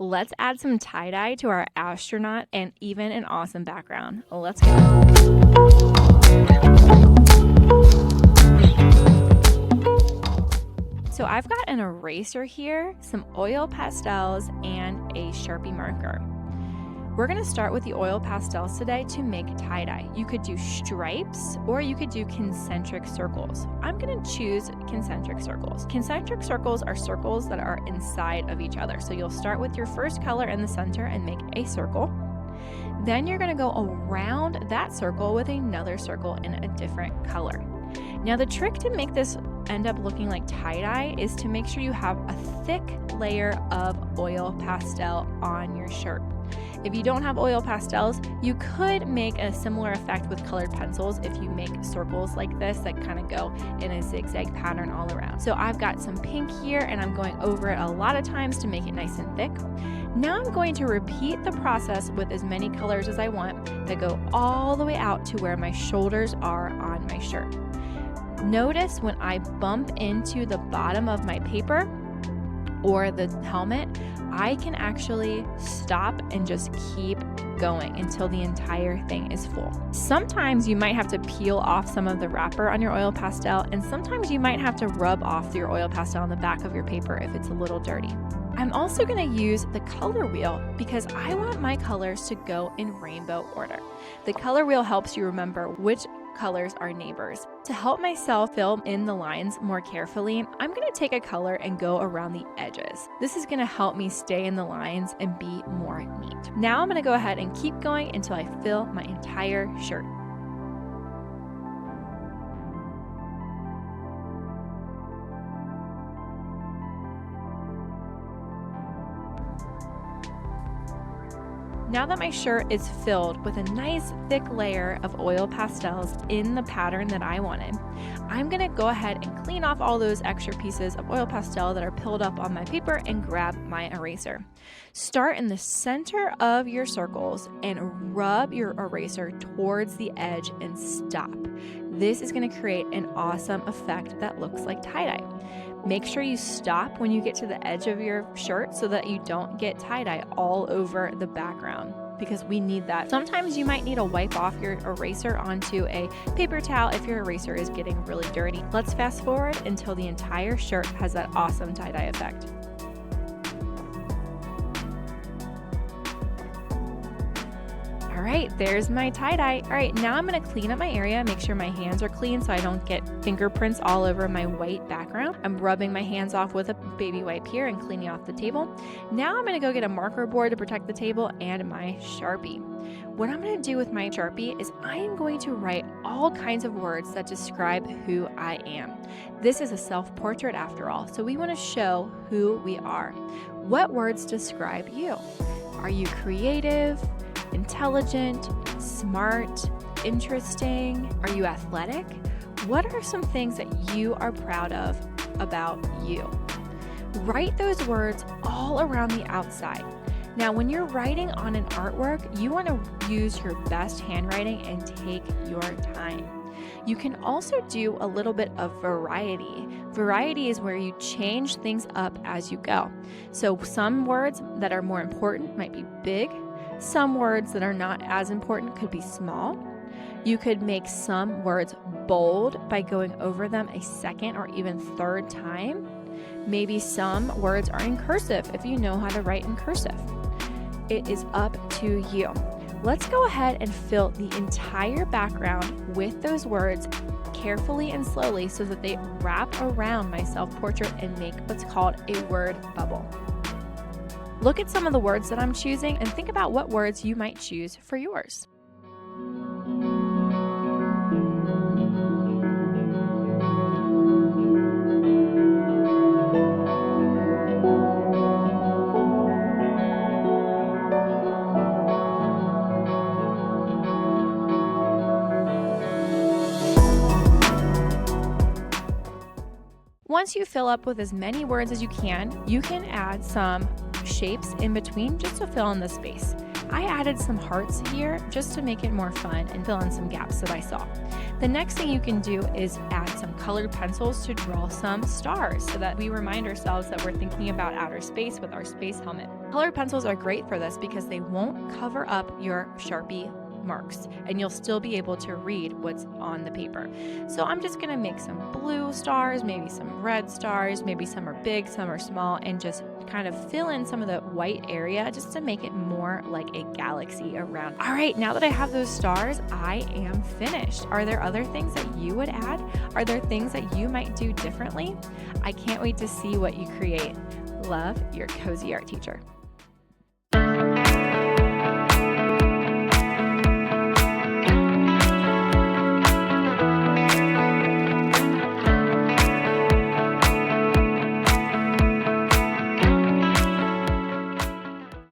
Let's add some tie-dye to our astronaut and even an awesome background. Let's go. So I've got an eraser here, some oil pastels, and a Sharpie marker. We're going to start with the oil pastels today to make tie-dye. You could do stripes or you could do concentric circles. I'm going to choose concentric circles. Concentric circles are circles that are inside of each other. So you'll start with your first color in the center and make a circle. Then you're going to go around that circle with another circle in a different color. Now the trick to make this end up looking like tie-dye is to make sure you have a thick layer of oil pastel on your shirt. If you don't have oil pastels, you could make a similar effect with colored pencils if you make circles like this that kind of go in a zigzag pattern all around. So I've got some pink here and I'm going over it a lot of times to make it nice and thick. Now I'm going to repeat the process with as many colors as I want that go all the way out to where my shoulders are on my shirt. Notice when I bump into the bottom of my paper or the helmet, I can actually stop and just keep going until the entire thing is full. Sometimes you might have to peel off some of the wrapper on your oil pastel, and sometimes you might have to rub off your oil pastel on the back of your paper if it's a little dirty. I'm also going to use the color wheel because I want my colors to go in rainbow order. The color wheel helps you remember which colors are neighbors. To help myself fill in the lines more carefully, I'm going to take a color and go around the edges. This is going to help me stay in the lines and be more neat. Now I'm going to go ahead and keep going until I fill my entire shirt. Now that my shirt is filled with a nice thick layer of oil pastels in the pattern that I wanted, I'm going to go ahead and clean off all those extra pieces of oil pastel that are pilled up on my paper and grab my eraser. Start in the center of your circles and rub your eraser towards the edge and stop. This is going to create an awesome effect that looks like tie-dye. Make sure you stop when you get to the edge of your shirt so that you don't get tie-dye all over the background, because we need that. Sometimes you might need to wipe off your eraser onto a paper towel if your eraser is getting really dirty. Let's fast forward until the entire shirt has that awesome tie-dye effect. All right, there's my tie-dye. All right, now I'm gonna clean up my area, make sure my hands are clean so I don't get fingerprints all over my white background. I'm rubbing my hands off with a baby wipe here and cleaning off the table. Now I'm gonna go get a marker board to protect the table and my Sharpie. What I'm gonna do with my Sharpie is I am going to write all kinds of words that describe who I am. This is a self-portrait after all, so we wanna show who we are. What words describe you? Are you creative? Intelligent, smart, interesting? Are you athletic? What are some things that you are proud of about you? Write those words all around the outside. Now, when you're writing on an artwork, you want to use your best handwriting and take your time. You can also do a little bit of variety. Variety is where you change things up as you go. So some words that are more important might be big. Some words that are not as important could be small. You could make some words bold by going over them a second or even third time. Maybe some words are in cursive if you know how to write in cursive. It is up to you. Let's go ahead and fill the entire background with those words carefully and slowly so that they wrap around my self-portrait and make what's called a word bubble. Look at some of the words that I'm choosing and think about what words you might choose for yours. Once you fill up with as many words as you can add some shapes in between just to fill in the space. I added some hearts here just to make it more fun and fill in some gaps that I saw. The next thing you can do is add some colored pencils to draw some stars so that we remind ourselves that we're thinking about outer space with our space helmet. Colored pencils are great for this because they won't cover up your Sharpie marks and you'll still be able to read what's on the paper. So I'm just going to make some blue stars, maybe some red stars, maybe some are big, some are small, and just kind of fill in some of the white area just to make it more like a galaxy around. All right, now that I have those stars, I am finished. Are there other things that you would add? Are there things that you might do differently? I can't wait to see what you create. Love, your cozy art teacher.